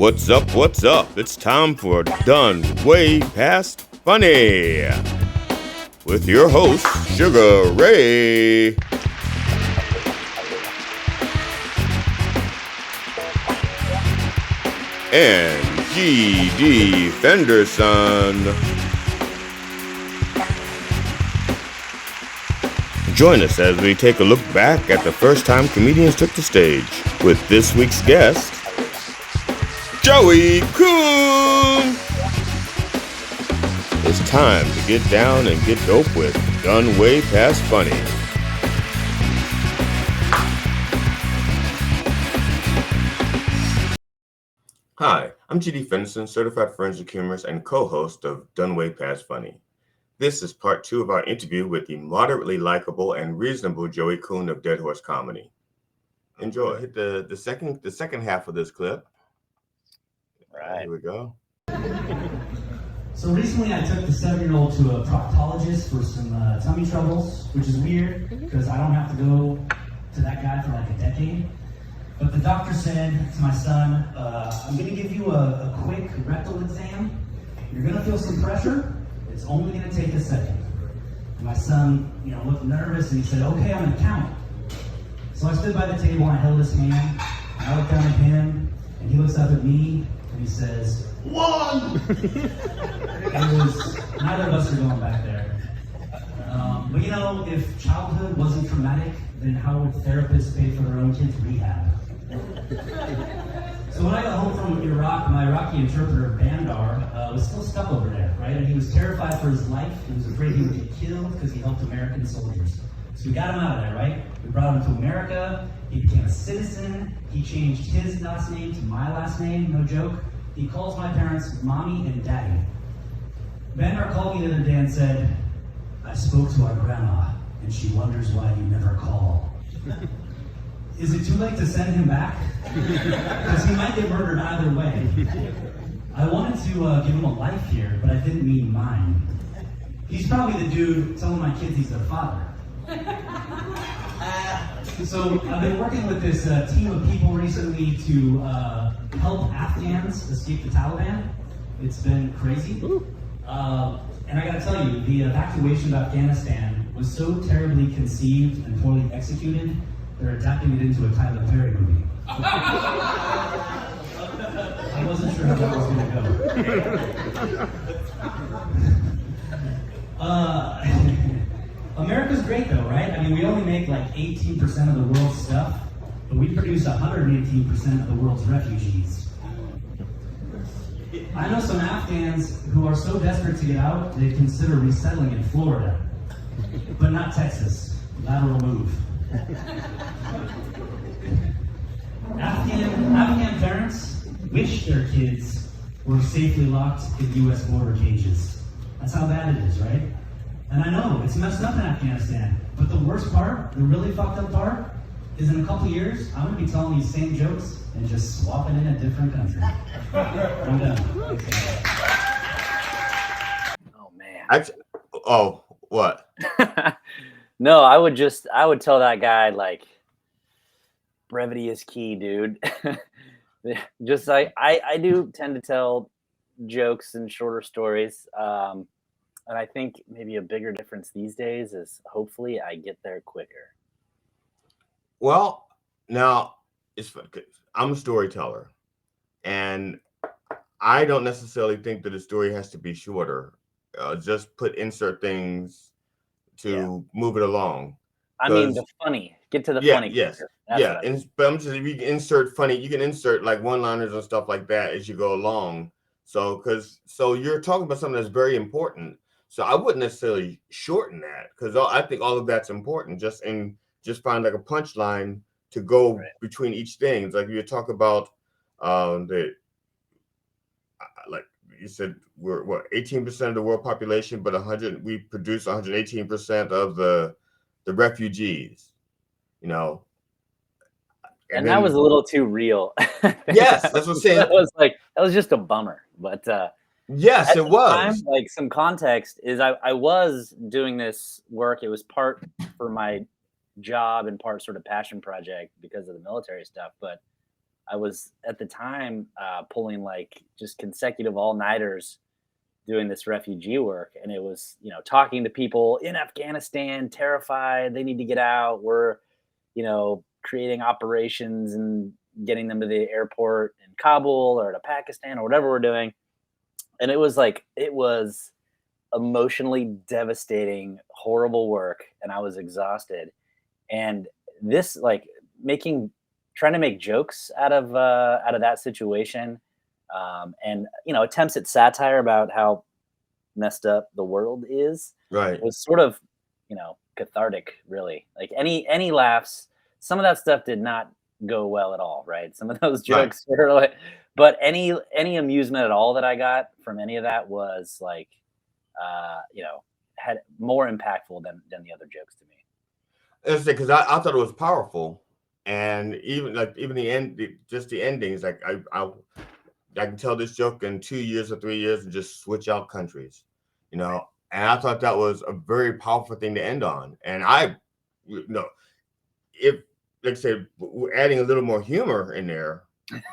What's up, what's up? It's time for Done Way Past Funny with your host, Sugar Ray. And G.D. Fenderson. Join us as we take a look back at the first time comedians took the stage with this week's guest, Joey Coon. It's time to get down and get dope with Done Way Past Funny. Hi, I'm G.D. Fenderson, certified forensic humorist and co-host of Done Way Past Funny. This is part 2 of our interview with the moderately likable and reasonable Joey Coon of Dead Horse Comedy. Enjoy. Hit the second half of this clip. Right. Here we go. So recently I took the 7-year-old to a proctologist for some tummy troubles, which is weird because I don't have to go to that guy for like a decade. But the doctor said to my son, I'm going to give you a quick rectal exam. You're going to feel some pressure. It's only going to take a second. And my son, looked nervous and he said, okay, I'm going to count. So I stood by the table and I held his hand. And I looked down at him and he looks up at me and he says, 1! Neither of us are going back there. But if childhood wasn't traumatic, then how would therapists pay for their own kids' rehab? So when I got home from Iraq, my Iraqi interpreter, Bandar, was still stuck over there, right? And he was terrified for his life. He was afraid he would get killed because he helped American soldiers. So we got him out of there, right? We brought him to America. He became a citizen. He changed his last name to my last name, no joke. He calls my parents mommy and daddy. Bandar called me the other day and said, I spoke to our grandma, and she wonders why you never call. Is it too late to send him back? Because he might get murdered either way. I wanted to give him a life here, but I didn't mean mine. He's probably the dude telling my kids he's their father. So I've been working with this team of people recently to help Afghans escape the Taliban. It's been crazy. And I gotta tell you, the evacuation of Afghanistan was so terribly conceived and poorly executed, they're adapting it into a Tyler Perry movie. I wasn't sure how that was gonna go. America's great though, right? I mean, we only make like 18% of the world's stuff, but we produce 118% of the world's refugees. I know some Afghans who are so desperate to get out, they consider resettling in Florida, but not Texas. Lateral move. Afghan parents wish their kids were safely locked in U.S. border cages. That's how bad it is, right? And I know, it's messed up in Afghanistan, but the worst part, the really fucked up part, is in a couple years, I'm going to be telling these same jokes and just swapping in a different country. I'm done. Oh, man. What? No, I would tell that guy, like, brevity is key, dude. Just like, I do tend to tell jokes and shorter stories. And I think maybe a bigger difference these days is hopefully I get there quicker. Well, now it's fun. I'm a storyteller, and I don't necessarily think that a story has to be shorter. Just insert things to move it along. I mean, the funny. Get to the funny. Yes. But I'm just, if you can insert funny, you can insert like one-liners and stuff like that as you go along. So you're talking about something that's very important. So I wouldn't necessarily shorten that because I think all of that's important. Just find like a punchline to go between each thing. Like you talk about like you said, we're 18% of the world population, but we produce 118% of the refugees. And that was a little too real. Yes, that's what I'm saying. That was just a bummer. But yes, it was. Time, like some context is I was doing this work. It was part for my job and part sort of passion project because of the military stuff. But I was at the time pulling like just consecutive all-nighters doing this refugee work, and it was, talking to people in Afghanistan, terrified, they need to get out. We're, creating operations and getting them to the airport in Kabul or to Pakistan or whatever we're doing. And it was emotionally devastating, horrible work, and I was exhausted. And this, like, making trying to make jokes out of that situation, and attempts at satire about how messed up the world is, Right. was sort of, cathartic, really. Like, any laughs, some of that stuff did not go well at all, right? Some of those Right. jokes were like, but any amusement at all that I got from any of that was like, had more impactful than the other jokes to me. It's because I thought it was powerful, and even the end, just the endings. Like I can tell this joke in 2 years or 3 years and just switch out countries, Right. And I thought that was a very powerful thing to end on. And if like I said, we're adding a little more humor in there.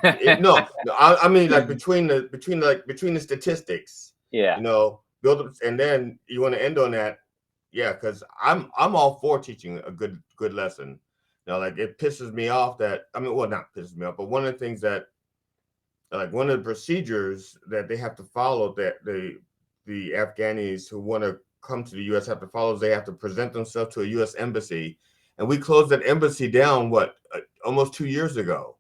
I mean, like between the statistics, Yeah. build up, and then you want to end on that. Yeah, because I'm all for teaching a good lesson. Like it pisses me off that, I mean, well, not pisses me off, but one of the things that, like, one of the procedures that they have to follow, that the Afghanis who want to come to the U.S. have to follow, is they have to present themselves to a U.S. embassy, and we closed that embassy down almost 2 years ago.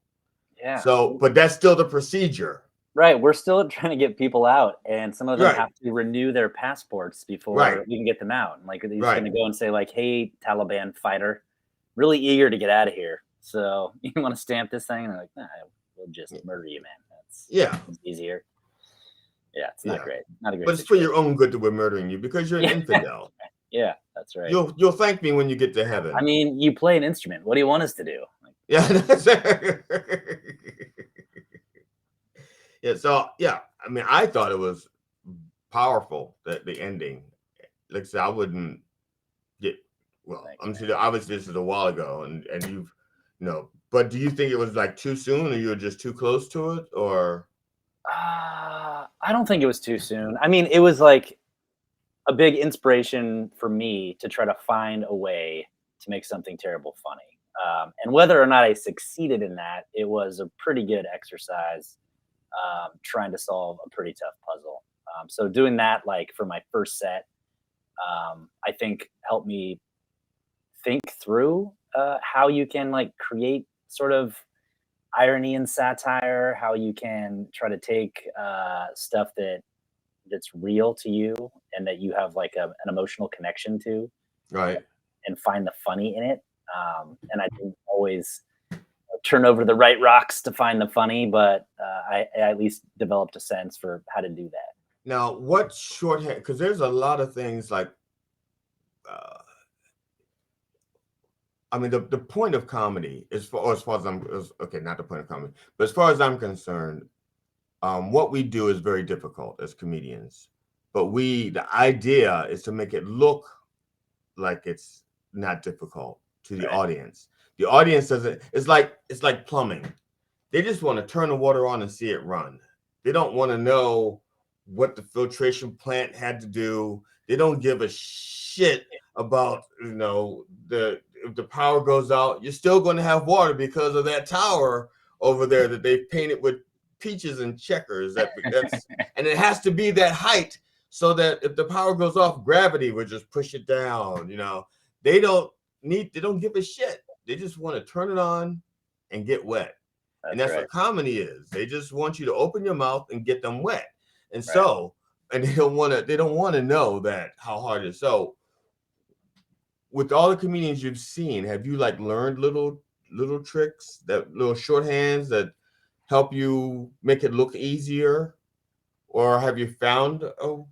Yeah. So, but that's still the procedure. Right. We're still trying to get people out, and some of them Right. have to renew their passports before Right. we can get them out. And like, they're just Right. going to go and say, like, "Hey, Taliban fighter, really eager to get out of here. So you want to stamp this thing?" And they're like, "Nah, we'll just murder you, man. That's easier." Yeah, it's not great. Not a great But it's for situation. your own good that we're murdering you, because you're an infidel. Yeah, that's right. You'll thank me when you get to heaven. I mean, you play an instrument. What do you want us to do? Like, Yeah. Yeah. So yeah, I mean, I thought it was powerful, that the ending. Like I said, I wouldn't get. Well, obviously this is a while ago, and you've, But do you think it was like too soon, or you were just too close to it, or? I don't think it was too soon. I mean, it was like a big inspiration for me to try to find a way to make something terrible funny. And whether or not I succeeded in that, it was a pretty good exercise, trying to solve a pretty tough puzzle. So doing that, like, for my first set, I think helped me think through how you can, like, create sort of irony and satire, how you can try to take stuff that's real to you and that you have like an emotional connection to, Right. and find the funny in it. And I didn't always turn over the right rocks to find the funny, but I at least developed a sense for how to do that. Now, what shorthand? Because there's a lot of things like, I mean, the point of comedy, as far as okay, not the point of comedy, but as far as I'm concerned, what we do is very difficult as comedians. But the idea is to make it look like it's not difficult to the audience. The audience doesn't. It's like plumbing. They just want to turn the water on and see it run. They don't want to know what the filtration plant had to do. They don't give a shit about, if the power goes out, you're still going to have water because of that tower over there that they've painted with peaches and checkers. And it has to be that height so that if the power goes off, gravity would just push it down. They don't give a shit. They just want to turn it on and get wet. That's what comedy is. They just want you to open your mouth and get them wet. And so, and they don't want to know that how hard it is. So, with all the comedians you've seen, have you like learned little tricks, that little shorthands that help you make it look easier, or have you found a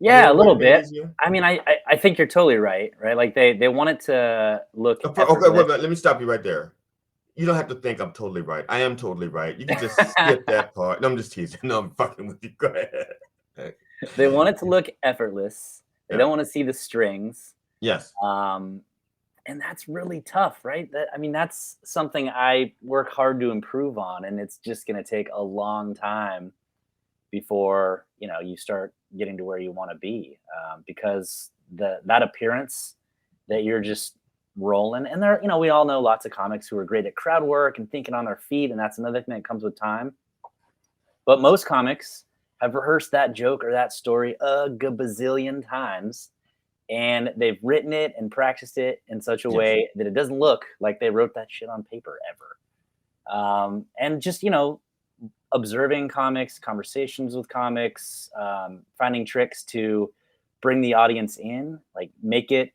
little bit. Easier? I mean, I think you're totally right. Like they want it to look. Okay, wait, let me stop you right there. You don't have to think I'm totally right. I am totally right. You can just skip that part. No, I'm just teasing. No, I'm fucking with you. Go ahead. They want it to look effortless. They don't want to see the strings. Yes. And that's really tough, right? I mean, that's something I work hard to improve on, and it's just going to take a long time before you start getting to where you want to be, because that appearance that you're just rolling. And there, we all know lots of comics who are great at crowd work and thinking on their feet, and that's another thing that comes with time. But most comics have rehearsed that joke or that story a gazillion times, and they've written it and practiced it in such a way that it doesn't look like they wrote that shit on paper ever. And just, observing comics, conversations with comics, finding tricks to bring the audience in, like make it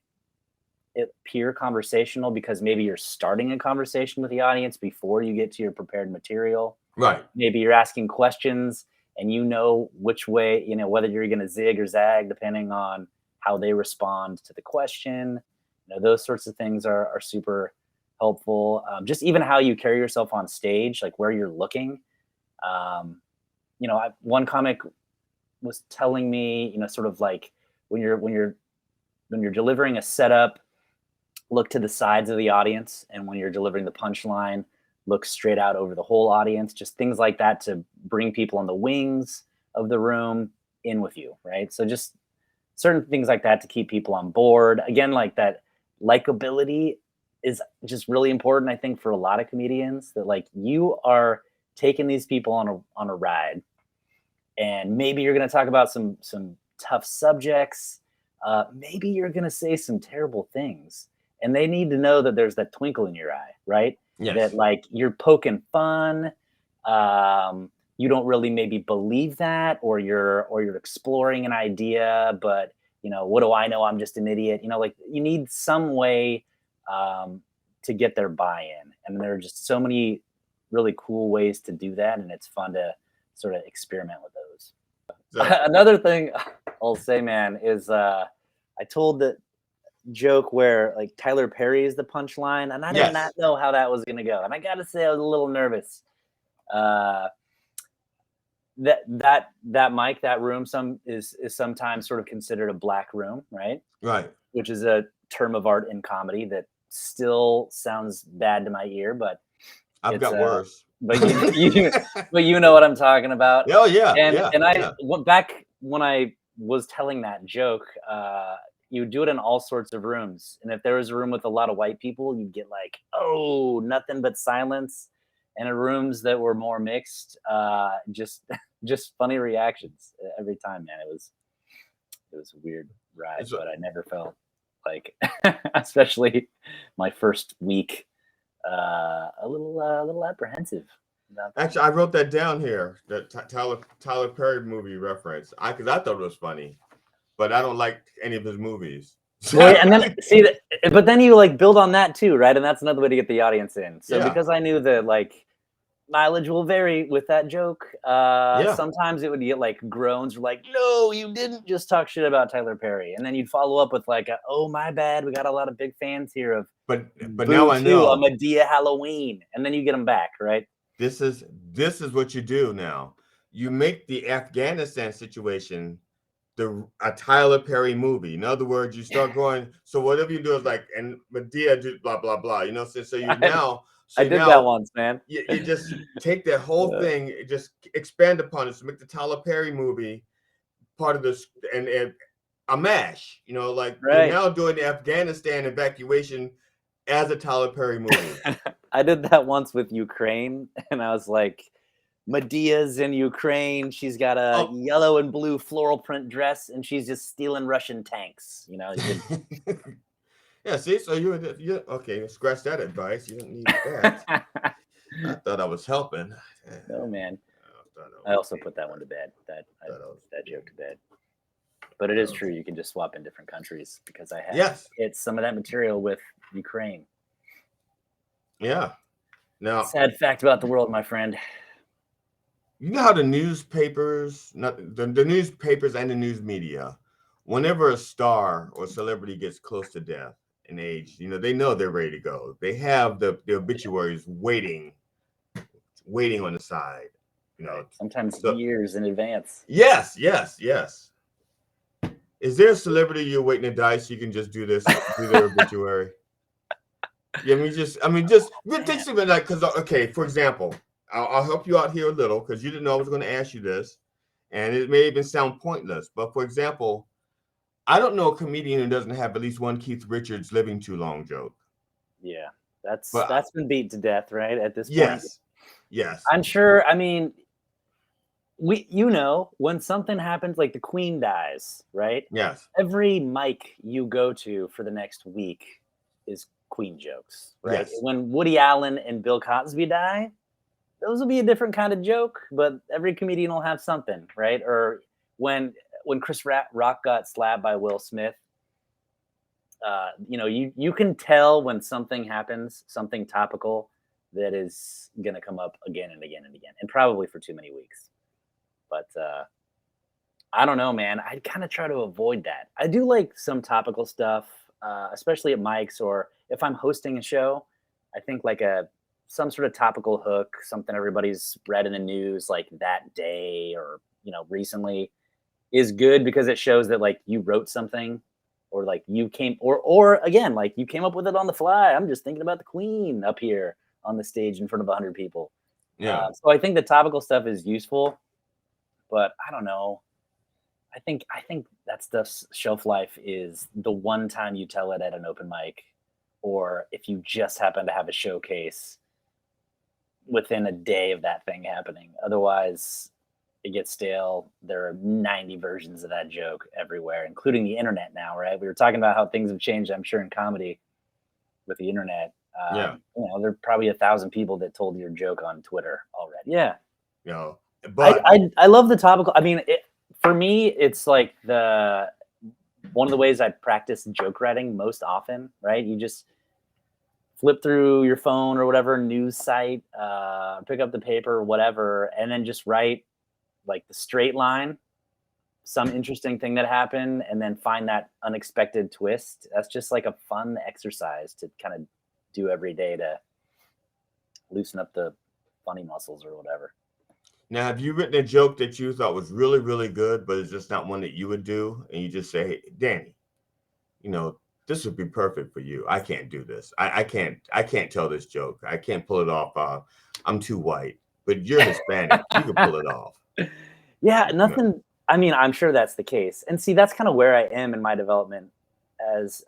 appear conversational, because maybe you're starting a conversation with the audience before you get to your prepared material. Right. Maybe you're asking questions and which way, whether you're going to zig or zag depending on how they respond to the question. Those sorts of things are super helpful. Just even how you carry yourself on stage, like where you're looking. One comic was telling me, sort of like when you're delivering a setup, look to the sides of the audience, and when you're delivering the punchline, look straight out over the whole audience. Just things like that to bring people on the wings of the room in with you, right? So just certain things like that to keep people on board. Again, like that likability is just really important, I think, for a lot of comedians, that like you are taking these people on a ride, and maybe you're going to talk about some tough subjects. Maybe you're going to say some terrible things, and they need to know that there's that twinkle in your eye, right? Yes. That like you're poking fun. You don't really maybe believe that, or you're exploring an idea, but what do I know? I'm just an idiot. Like you need some way to get their buy-in, and there are just so many really cool ways to do that, and it's fun to sort of experiment with those. Another thing I'll say, man, is I told the joke where like Tyler Perry is the punchline, and I did not know how that was gonna go, and I gotta say I was a little nervous. That mic, that room, is sometimes sort of considered a black room, right? Right. Which is a term of art in comedy that still sounds bad to my ear, but I've got worse. But you know what I'm talking about. Oh yeah. And I went back when I was telling that joke. You do it in all sorts of rooms, and if there was a room with a lot of white people, you'd get like, oh, nothing but silence. And in rooms that were more mixed, just funny reactions every time, man. It was a weird ride, but I never felt like, especially my first week, a little apprehensive. Actually, I wrote that down here. The Tyler Perry movie reference. Because I thought it was funny, but I don't like any of his movies. Well, and then but then you like build on that too, right? And that's another way to get the audience in. So because I knew that like mileage will vary with that joke, sometimes it would get like groans or like, no, you didn't just talk shit about Tyler Perry, and then you'd follow up with like, oh my bad, we got a lot of big fans here of but now I know a Medea Halloween, and then you get them back, right? This is what you do now. You make the Afghanistan situation a Tyler Perry movie. In other words, you start going, so whatever you do is like, and Medea did blah blah blah. So you now. I did that once, man. You just take that whole thing, just expand upon it. So make the Tyler Perry movie part of this, and a mash. Like you're now doing the Afghanistan evacuation as a Tyler Perry movie. I did that once with Ukraine, and I was like, Medea's in Ukraine. She's got a yellow and blue floral print dress, and she's just stealing Russian tanks. Yeah, see, so you okay, scratch that advice. You don't need that. I thought I was helping. No, man. I also put that one to bed. That joke to bed. But it is true. You can just swap in different countries, because I had hit some of that material with Ukraine. Yeah. Now, sad fact about the world, my friend. You know how the newspapers, the newspapers and the news media, whenever a star or celebrity gets close to death in age, they know they're ready to go. They have the obituaries waiting on the side. Sometimes years in advance. Yes. Is there a celebrity you're waiting to die so you can just do their obituary? Yeah, I mean, just think of it like, because okay, for example, I'll help you out here a little because you didn't know I was going to ask you this, and it may even sound pointless. But for example, I don't know a comedian who doesn't have at least one Keith Richards living too long joke. Yeah, But that's been beat to death, right? At this point, yes, I'm sure. I mean, when something happens, like the Queen dies, right? yes, Every mic you go to for the next week is Queen jokes, right? yes. When Woody Allen and Bill Cosby die, those will be a different kind of joke, but every comedian will have something, right? Or when Chris Rock got slapped by Will Smith, you can tell when something happens, something topical that is going to come up again and again and again, and probably for too many weeks. But I don't know, man. I kind of try to avoid that. I do like some topical stuff, especially at mics or if I'm hosting a show. I think like some sort of topical hook, something everybody's read in the news like that day or recently is good because it shows that like you wrote something or like you came or again like you came up with it on the fly. I'm just thinking about the Queen up here on the stage in front of 100 people. Yeah. So I think the topical stuff is useful, but I don't know. I think that stuff's shelf life is the one time you tell it at an open mic, or if you just happen to have a showcase within a day of that thing happening. Otherwise, it gets stale. There are 90 versions of that joke everywhere, including the internet now, right? We were talking about how things have changed, I'm sure, in comedy with the internet. Yeah. There are probably 1,000 people that told your joke on Twitter already. Yeah. But I love the topical. I mean, for me, it's like one of the ways I practice joke writing most often, right? You just flip through your phone or whatever news site, pick up the paper or whatever, and then just write like the straight line, some interesting thing that happened, and then find that unexpected twist. That's just like a fun exercise to kind of do every day to loosen up the funny muscles or whatever. Now, have you written a joke that you thought was really, really good, but it's just not one that you would do? And you just say, hey, Danny, this would be perfect for you. I can't do this. I can't tell this joke. I can't pull it off. I'm too white, but you're Hispanic. You can pull it off. Yeah, nothing. I mean, I'm sure that's the case. And see, that's kind of where I am in my development as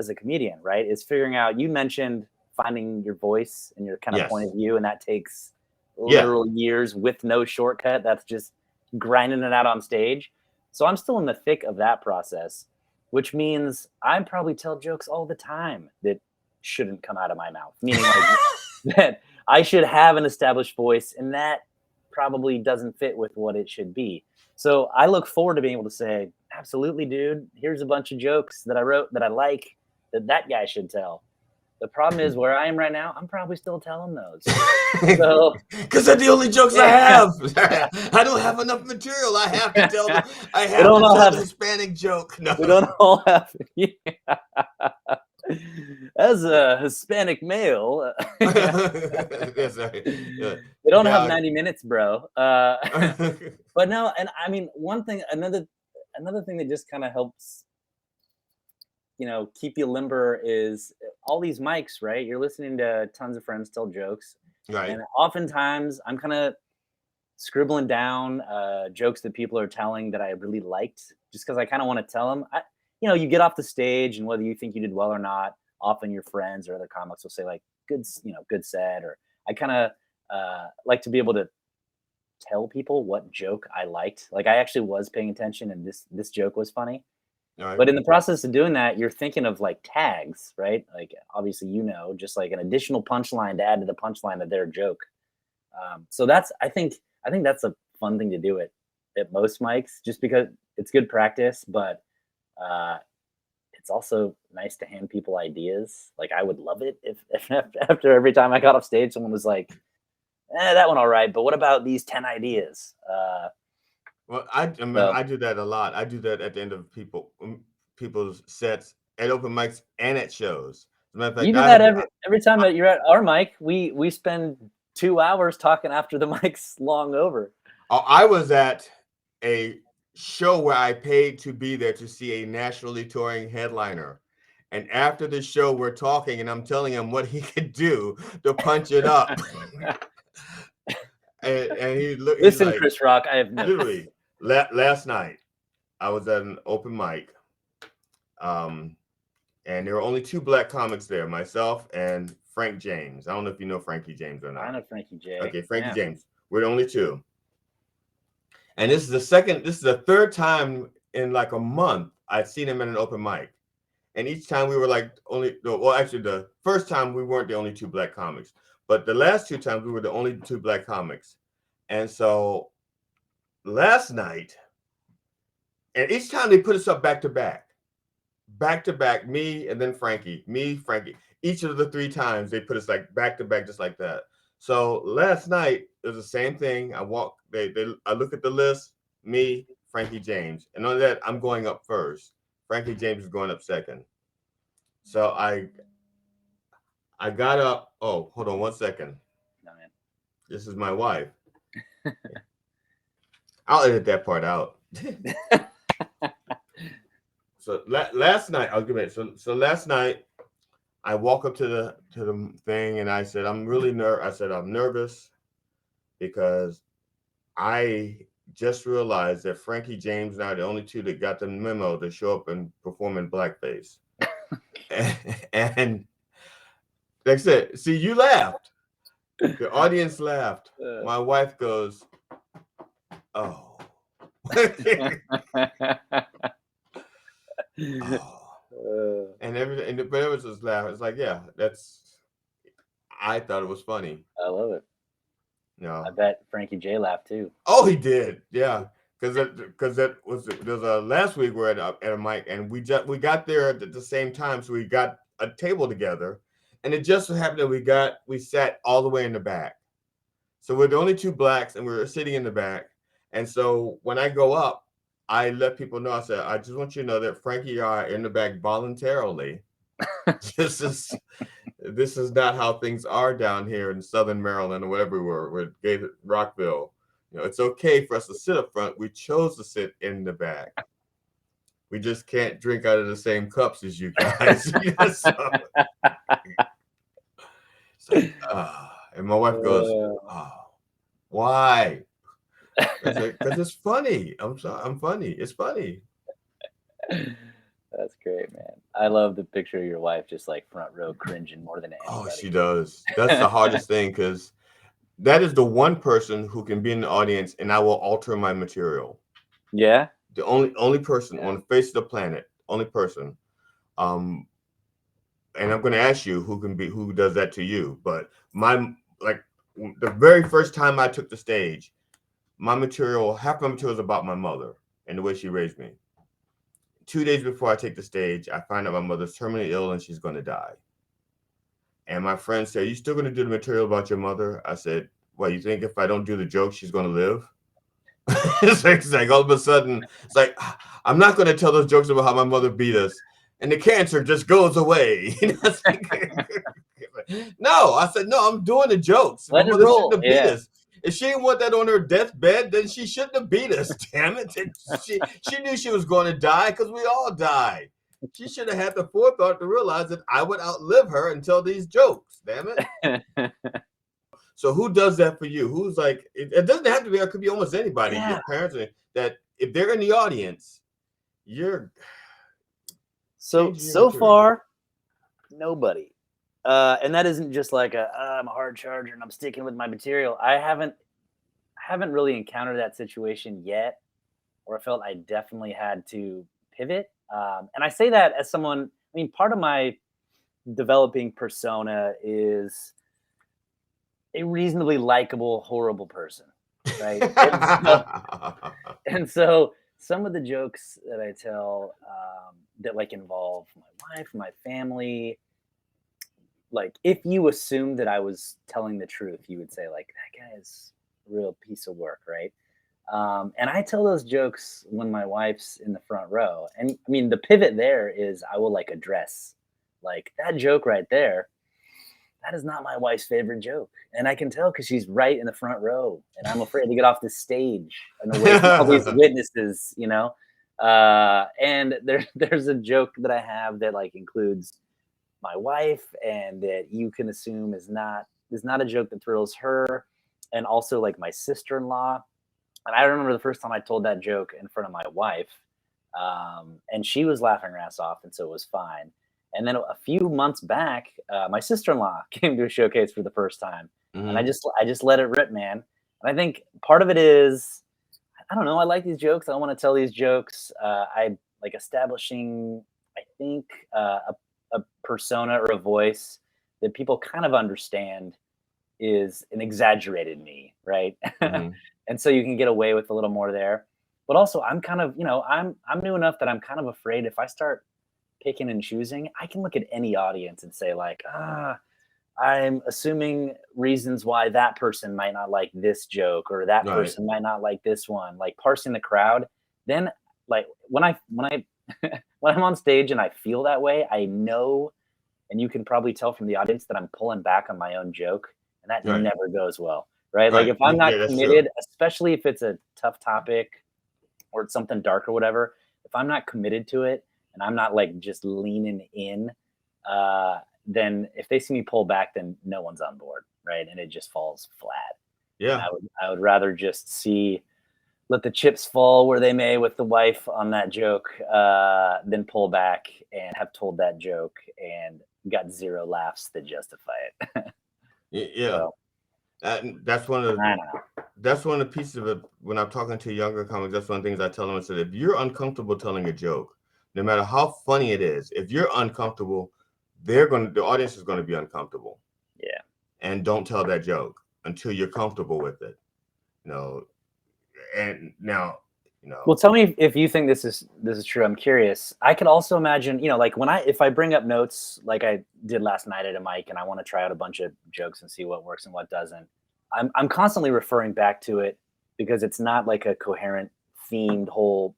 a comedian, right? Is figuring out, you mentioned finding your voice and your kind of point of view, and that takes literal years with no shortcut. That's just grinding it out on stage. So I'm still in the thick of that process, which means I probably tell jokes all the time that shouldn't come out of my mouth, meaning like that I should have an established voice, and that probably doesn't fit with what it should be. So I look forward to being able to say, absolutely, dude, here's a bunch of jokes that I wrote that I like that guy should tell. The problem is where I am right now, I'm probably still telling those. So, because they're the only jokes I have. I don't have enough material. I have to tell the Hispanic joke. No. We don't all have. Yeah. As a Hispanic male, they don't have 90 minutes, bro. But no, and I mean, another thing that just kind of helps, keep you limber is all these mics, right? You're listening to tons of friends tell jokes. Right. And oftentimes I'm kind of scribbling down jokes that people are telling that I really liked, just because I kind of want to tell them. You get off the stage, and whether you think you did well or not, often your friends or other comics will say like, good set. Or I kind of like to be able to tell people what joke I liked. Like I actually was paying attention, and this joke was funny. Right. But in the process of doing that, you're thinking of like tags, right? Like obviously, just like an additional punchline to add to the punchline of their joke. So I think that's a fun thing to do at most mics, just because it's good practice, but it's also nice to hand people ideas. Like I would love it if after every time I got off stage, someone was like, that one all right, but what about these 10 ideas? Well, I do that a lot. I do that at the end of people's sets at open mics and at shows. As a matter of fact, you do that every time that you're at our mic. We spend 2 hours talking after the mic's long over. I was at a show where I paid to be there to see a nationally touring headliner, And after the show, we're talking, and I'm telling him what he could do to punch it up. and he's Listen, like, Chris Rock, I have no. literally, last night, I was at an open mic. And there were only 2 black comics there, myself and Frank James. I don't know if you know Frankie James or not. I know Frankie J. Okay, Frankie James. We're the only 2. And this is the 3rd time in like a month I'd seen him at an open mic. And each time we were like actually the first time we weren't the only 2 black comics, but the last 2 times we were the only 2 black comics. And so last night, and each time they put us up back to back, me and then Frankie, each of the 3 times they put us like back to back, just like that. So last night it was the same thing. I look at the list, me, Frankie James, and on that I'm going up first. Frankie James is going up second. So I got up. Oh, hold on 1 second. No, man. This is my wife. I'll edit that part out. So last night, I'll give it. So last night, I walk up to the thing and I said, I'm nervous because I just realized that Frankie James and I are the only 2 that got the memo to show up and perform in blackface. and like I said, see, you laughed. The audience laughed. My wife goes, "Oh." Oh. And everything, but it was just laughing. It's like, yeah, I thought it was funny. I love it. No, I bet Frankie J laughed too. Oh, he did, yeah. Because there was last week we were at a mic, and we got there at the same time, so we got a table together, and it just so happened that we sat all the way in the back. So we're the only 2 blacks, and we were sitting in the back. And so when I go up, I let people know. I said, I just want you to know that Frankie and I are in the back voluntarily. This is not how things are down here in Southern Maryland or whatever we were. We're Rockville. You know, it's okay for us to sit up front. We chose to sit in the back. We just can't drink out of the same cups as you guys. And my wife goes, "Oh, why?" Because it's funny. I'm sorry. I'm funny. It's funny. That's great, man. I love the picture of your wife just like front row cringing more than anybody. Oh, she does. That's the hardest thing, because that is the one person who can be in the audience and I will alter my material. Yeah. The only person on the face of the planet, only person. And I'm going to ask you who does that to you. But the very first time I took the stage, half my material is about my mother and the way she raised me. 2 days before I take the stage, I find out my mother's terminally ill and she's going to die. And my friend said, "You still going to do the material about your mother?" I said, "Well, you think if I don't do the joke, she's going to live?" It's like all of a sudden, it's like, I'm not going to tell those jokes about how my mother beat us and the cancer just goes away. No, I said, no, I'm doing the jokes. Let my it mother roll. shouldn't have beat us. If she didn't want that on her deathbed, then she shouldn't have beat us. Damn it! She knew she was going to die because we all die. She should have had the forethought to realize that I would outlive her and tell these jokes. Damn it! So who does that for you? Who's like? It doesn't have to be. It could be almost anybody. Yeah. Your parents. That if they're in the audience, you're. So far, nobody. And that isn't just like I'm a hard charger and I'm sticking with my material. I haven't really encountered that situation yet, or I felt I definitely had to pivot. And I say that as someone, I mean, part of my developing persona is a reasonably likable, horrible person, right? and so some of the jokes that I tell that like involve my wife, my family, like if you assume that I was telling the truth, you would say like, that guy is a real piece of work, right? And I tell those jokes when my wife's in the front row. And I mean, the pivot there is I will like address like that joke right there. That is not my wife's favorite joke. And I can tell because she's right in the front row and I'm afraid to get off the stage and away from all these witnesses, you know? And there's a joke that I have that like includes my wife, and that you can assume is not a joke that thrills her, and also like my sister-in-law. And I remember the first time I told that joke in front of my wife, and she was laughing her ass off, and so it was fine. And then a few months back, my sister-in-law came to a showcase for the first time, and I Mhm. just let it rip, man. And I think part of it is, I don't know, I like these jokes. I want to tell these jokes. I like establishing, I think, a persona or a voice that people kind of understand is an exaggerated me, right? Mhm. And so you can get away with a little more there. But also, I'm kind of, I'm new enough that I'm kind of afraid if I start picking and choosing, I can look at any audience and say like, I'm assuming reasons why that person might not like this joke, or that Right. person might not like this one, like parsing the crowd. Then like when I when I'm on stage and I feel that way, I know, and you can probably tell from the audience, that I'm pulling back on my own joke, and that Right. never goes well, right? Like Right. if I'm not Yeah, that's true. committed, especially if it's a tough topic or it's something dark or whatever, if I'm not committed to it and I'm not like just leaning in, then if they see me pull back, then no one's on board, right? And it just falls flat. And Yeah. I would rather just see, let the chips fall where they may with the wife on that joke, than pull back and have told that joke and got zero laughs to justify it. Yeah. So That's one of the I don't know. that's one of the pieces of it when I'm talking to younger comics. That's one of the things I tell them. I said, if you're uncomfortable telling a joke, no matter how funny it is, if you're uncomfortable, the audience is going to be uncomfortable, Yeah. and don't tell that joke until you're comfortable with it. You know, and now, Well, tell me if you think this is true. I'm curious. I could also imagine, like if I bring up notes like I did last night at a mic, and I want to try out a bunch of jokes and see what works and what doesn't. I'm constantly referring back to it, because it's not like a coherent themed whole,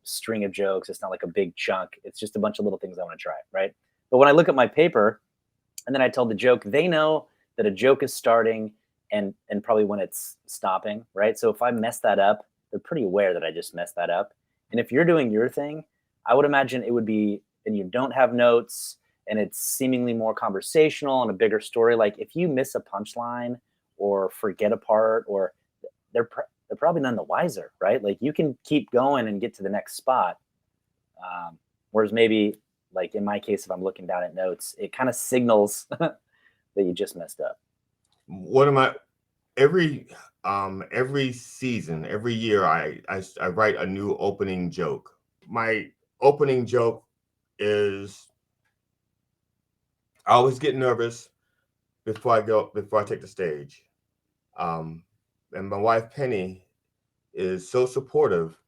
string of jokes. It's not like a big chunk. It's just a bunch of little things I want to try, right? But when I look at my paper and then I tell the joke, they know that a joke is starting and probably when it's stopping, right? So if I mess that up, they're pretty aware that I just messed that up. And if you're doing your thing, I would imagine it would be, and you don't have notes, and it's seemingly more conversational and a bigger story. Like if you miss a punchline or forget a part, or they're probably none the wiser, right? Like you can keep going and get to the next spot. Whereas maybe, like in my case, if I'm looking down at notes, it kind of signals that you just messed up. what am I? Every season, every year, I write a new opening joke. My opening joke is, I always get nervous before I take the stage. And my wife Penny is so supportive,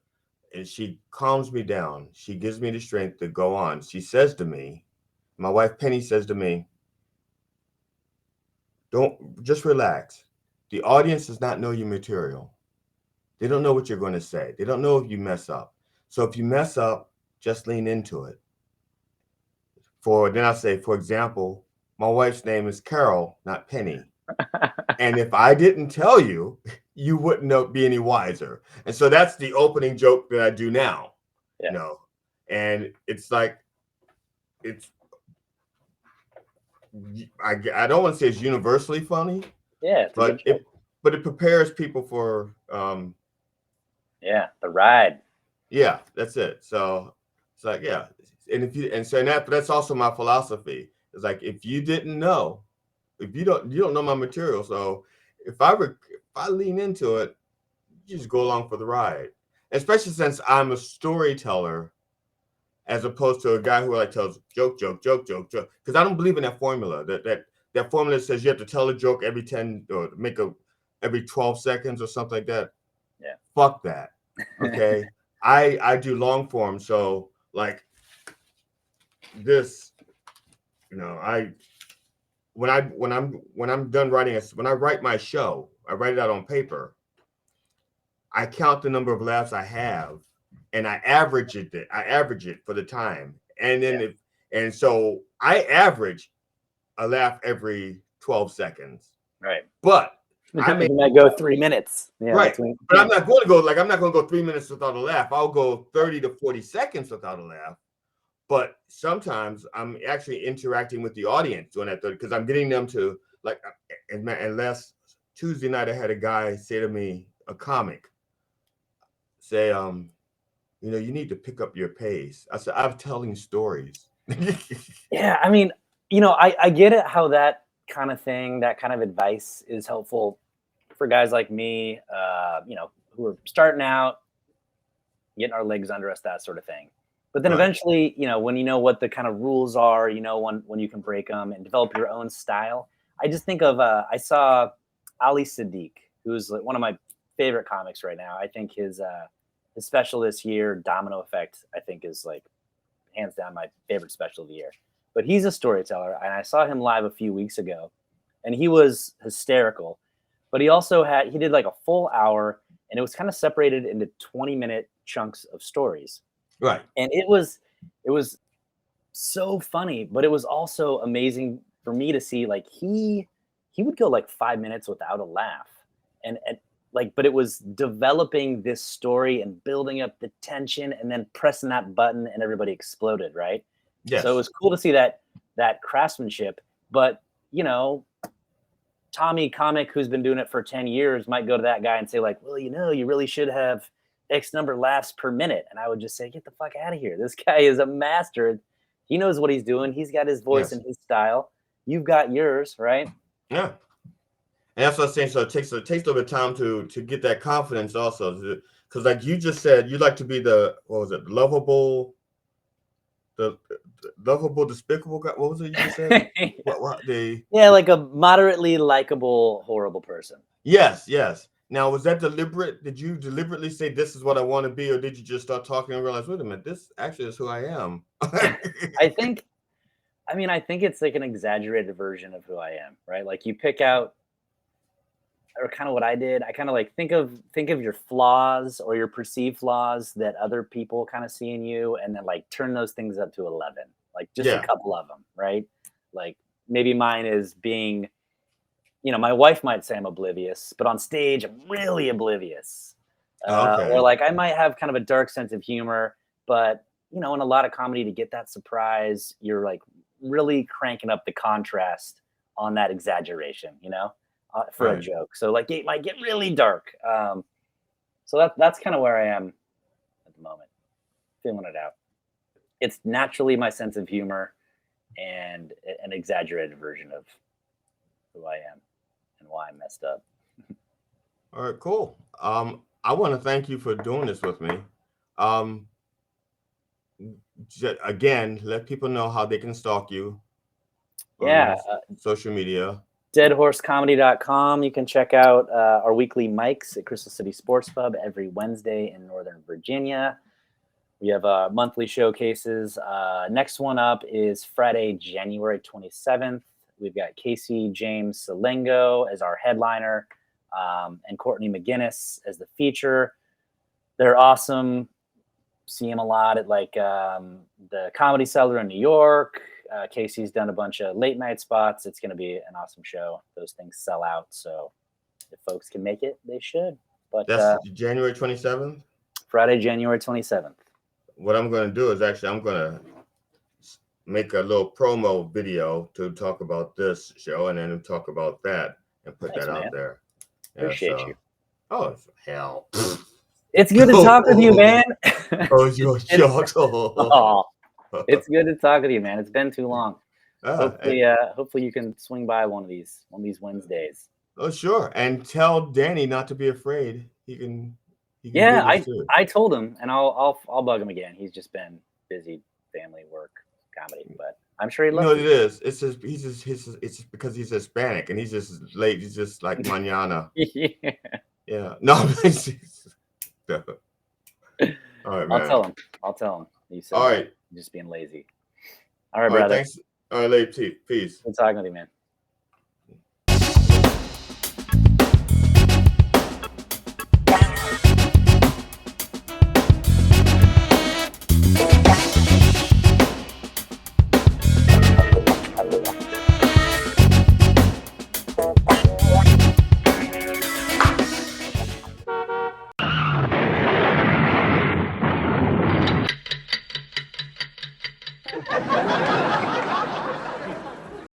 and she calms me down. She gives me the strength to go on. She says to me, my wife Penny says to me, "Don't, just relax. The audience does not know your material. They don't know what you're going to say. They don't know if you mess up. So if you mess up, just lean into it." Then I say, for example, my wife's name is Carol, not Penny. And if I didn't tell you, you wouldn't be any wiser. And so that's the opening joke that I do now. Yeah. And it's like, it's, I don't want to say it's universally funny, Yeah, it's a good but joke. it prepares people for, Yeah, the ride. yeah, that's it. So it's like, yeah. That's also my philosophy. It's like, if you didn't know, if you don't know my material. So if I lean into it, you just go along for the ride. Especially since I'm a storyteller, as opposed to a guy who like tells joke, joke, joke, joke, joke. Because I don't believe in that formula. That formula says you have to tell a joke every 10 or every 12 seconds or something like that. Yeah. Fuck that. Okay. I do long form. So like this, I when I'm done writing when I write my show, I write it out on paper. I count the number of laughs I have, and I average it. I average it for the time, and then so I average a laugh every 12 seconds. Right. But You might go 3 minutes. Yeah, right. between, But I'm not going to go I'm not going to go 3 minutes without a laugh. I'll go 30 to 40 seconds without a laugh. But sometimes I'm actually interacting with the audience during that 30 because I'm getting them to like. And last Tuesday night, I had a guy say to me, a comic, say, you need to pick up your pace. I said, I'm telling stories. yeah, I mean, I get it how that kind of thing, that kind of advice is helpful for guys like me, who are starting out, getting our legs under us, that sort of thing. But then Right. eventually, when you know what the kind of rules are, when you can break them and develop your own style. I just think of I saw Ali Siddiq, who's like one of my favorite comics right now. I think his special this year, Domino Effect, I think is like hands down my favorite special of the year. But he's a storyteller, and I saw him live a few weeks ago, and he was hysterical. But he did like a full hour, and it was kind of separated into 20-minute chunks of stories. Right. And it was so funny, but it was also amazing for me to see, like, he would go like 5 minutes without a laugh, and like, but it was developing this story and building up the tension, and then pressing that button and everybody exploded, right? Yes. So it was cool to see that craftsmanship. But Tommy comic, who's been doing it for 10 years, might go to that guy and say like, well, you really should have X number laughs per minute. And I would just say, get the fuck out of here. This guy is a master. He knows what he's doing. He's got his voice and his style. You've got yours, right? Yeah. And that's what I'm saying. So it takes a little bit of time to get that confidence also. Because like you just said, you like to be the lovable, despicable guy. What was it you just said? Yeah, like a moderately likable, horrible person. Yes. Now, was that deliberate? Did you deliberately say this is what I want to be, or did you just start talking and realize, wait a minute, this actually is who I am? I think it's like an exaggerated version of who I am, right? Like you pick out, or kind of what I did. I kind of like think of your flaws or your perceived flaws that other people kind of see in you, and then like turn those things up to 11, like just a couple of them, right? Like maybe mine is being, my wife might say I'm oblivious, but on stage I'm really oblivious. Okay. Or like I might have kind of a dark sense of humor, but in a lot of comedy, to get that surprise, you're like really cranking up the contrast on that exaggeration, for a joke. So like it might get really dark. So that's kind of where I am at the moment, feeling it out. It's naturally my sense of humor and an exaggerated version of who I am and why I messed up. All right, cool. I want to thank you for doing this with me. Again, let people know how they can stalk you. Yeah. Social media. Deadhorsecomedy.com. You can check out our weekly mics at Crystal City Sports Pub every Wednesday in Northern Virginia. We have monthly showcases. Next one up is Friday, January 27th. We've got Casey James Salengo as our headliner, and Courtney McGinnis as the feature. They're awesome. See them a lot at like the Comedy Cellar in New York. Casey's done a bunch of late night spots. It's going to be an awesome show. Those things sell out. So if folks can make it, they should. But that's January 27th? Friday, January 27th. What I'm going to do is I'm going to make a little promo video to talk about this show and then talk about that and put that out there. Yeah, appreciate you. Oh, hell. It's good to talk with you, man. You're shocked. It's good to talk with you, man. It's been too long. Hopefully you can swing by one of these Wednesdays. Oh, sure. And tell Danny not to be afraid. He can yeah, I told him, and I'll bug him again. He's just been busy, family, work, comedy, but I'm sure he loves it. It is. It's just because he's Hispanic and he's just late. He's just like mañana. Yeah. No. All right, man. I'll tell him. All right. Just being lazy. All right, brother. Thanks. All right, late. Peace. Good talking with you, man.